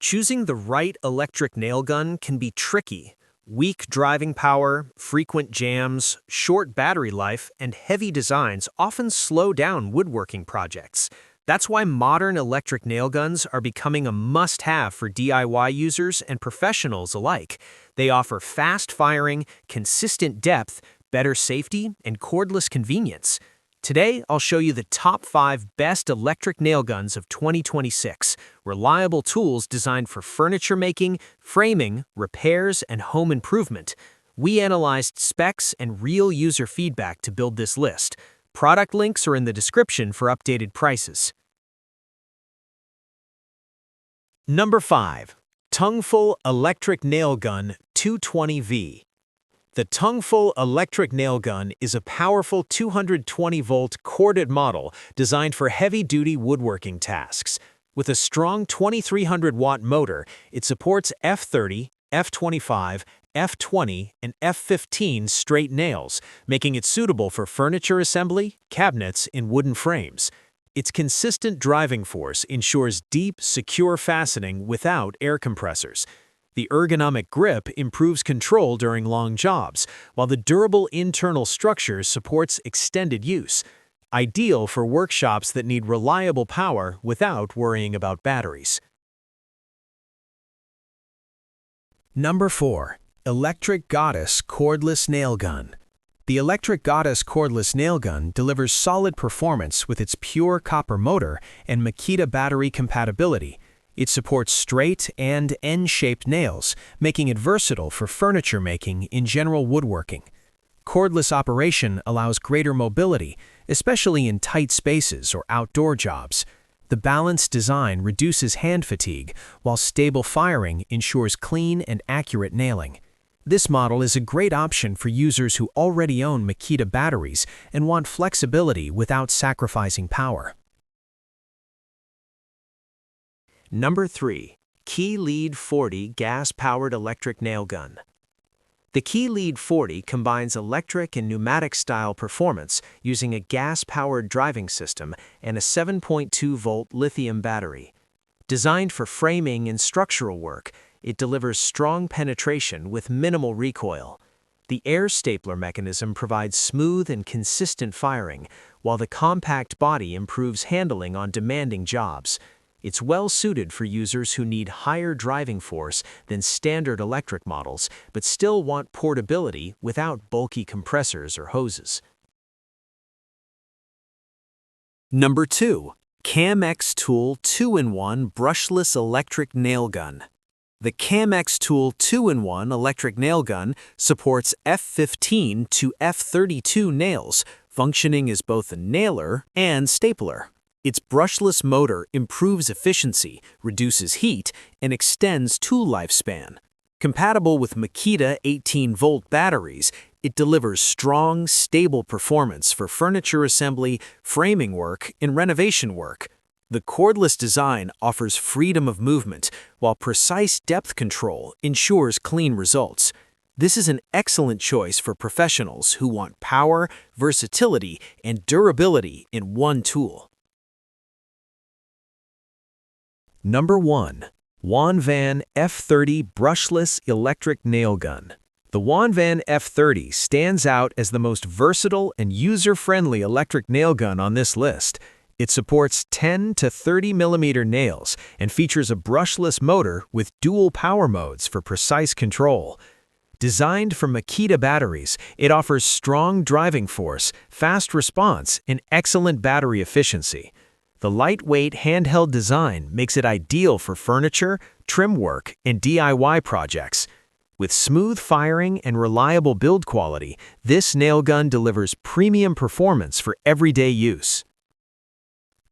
Choosing the right electric nail gun can be tricky. Weak driving power, frequent jams, short battery life, and heavy designs often slow down woodworking projects. That's why modern electric nail guns are becoming a must-have for DIY users and professionals alike. They offer fast firing, consistent depth, better safety, and cordless convenience. Today, I'll show you the top 5 best electric nail guns of 2026, reliable tools designed for furniture making, framing, repairs, and home improvement. We analyzed specs and real user feedback to build this list. Product links are in the description for updated prices. Number 5. Tungfull Electric Nail Gun 220V. The Tungfull electric nail gun is a powerful 220-volt corded model designed for heavy-duty woodworking tasks. With a strong 2300-watt motor, it supports F30, F25, F20, and F15 straight nails, making it suitable for furniture assembly, cabinets, and wooden frames. Its consistent driving force ensures deep, secure fastening without air compressors. The ergonomic grip improves control during long jobs, while the durable internal structure supports extended use. Ideal for workshops that need reliable power without worrying about batteries. Number 4. Electric Goddess Cordless Nail Gun. The Electric Goddess Cordless Nail Gun delivers solid performance with its pure copper motor and Makita battery compatibility. It supports straight and N-shaped nails, making it versatile for furniture making in general woodworking. Cordless operation allows greater mobility, especially in tight spaces or outdoor jobs. The balanced design reduces hand fatigue, while stable firing ensures clean and accurate nailing. This model is a great option for users who already own Makita batteries and want flexibility without sacrificing power. Number 3. Keylead 40 Gas-Powered Electric Nail Gun. The Keylead 40 combines electric and pneumatic-style performance using a gas-powered driving system and a 7.2-volt lithium battery. Designed for framing and structural work, it delivers strong penetration with minimal recoil. The air stapler mechanism provides smooth and consistent firing, while the compact body improves handling on demanding jobs. It's well-suited for users who need higher driving force than standard electric models, but still want portability without bulky compressors or hoses. Number 2. Camxtool 2-in-1 Brushless Electric Nail Gun. The Camxtool 2-in-1 electric nail gun supports F15 to F32 nails, functioning as both a nailer and stapler. Its brushless motor improves efficiency, reduces heat, and extends tool lifespan. Compatible with Makita 18-volt batteries, it delivers strong, stable performance for furniture assembly, framing work, and renovation work. The cordless design offers freedom of movement, while precise depth control ensures clean results. This is an excellent choice for professionals who want power, versatility, and durability in one tool. Number 1. Onevan F30 Brushless Electric Nail Gun. The Onevan F30 stands out as the most versatile and user-friendly electric nail gun on this list. It supports 10 to 30 mm nails and features a brushless motor with dual power modes for precise control. Designed for Makita batteries, it offers strong driving force, fast response, and excellent battery efficiency. The lightweight handheld design makes it ideal for furniture, trim work, and DIY projects. With smooth firing and reliable build quality, this nail gun delivers premium performance for everyday use.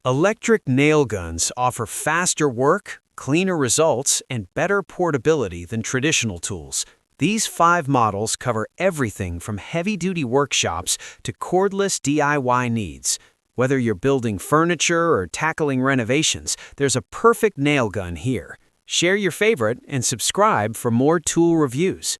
Electric nail guns offer faster work, cleaner results, and better portability than traditional tools. These 5 models cover everything from heavy-duty workshops to cordless DIY needs. Whether you're building furniture or tackling renovations, there's a perfect nail gun here. Share your favorite and subscribe for more tool reviews.